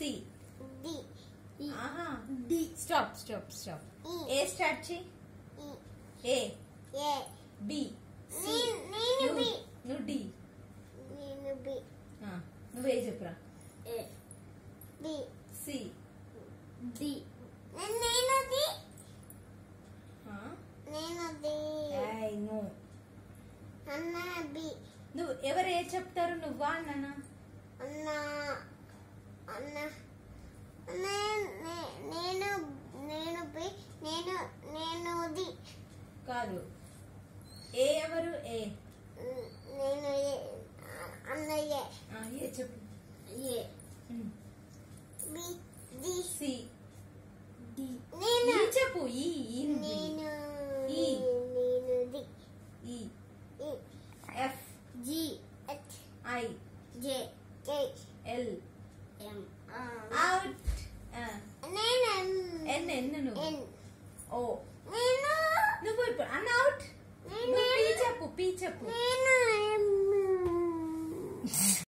C D ఆహా D stop ఏ start చేయి ఏ A B C నేను బి నువ్వు డి నేను బి నువ్వే చెప్పురా ఏ బి సి డి నేను డి ఆ నేను డి ఏయ్ నో అన్న బి నువ్వు ఎవరు ఏ చెప్తారు నువ్వా అన్నానా అన్న అన్న నేను నేను బి నేను ది కాదు ఏ ఎవరు ఏ నేను అన్నయ్య ఏ చెప్పు A B D C D E నేను చెప్పు ఈ నేను ఈ నేను ది ఈ ఈ F G H I J K L M out నేను ఎన్ నువ్వు ఎన్ ఓ నేను నువ్వు ఇప్పుడు అన్ అవుట్ నేను పీ చెప్పు నేను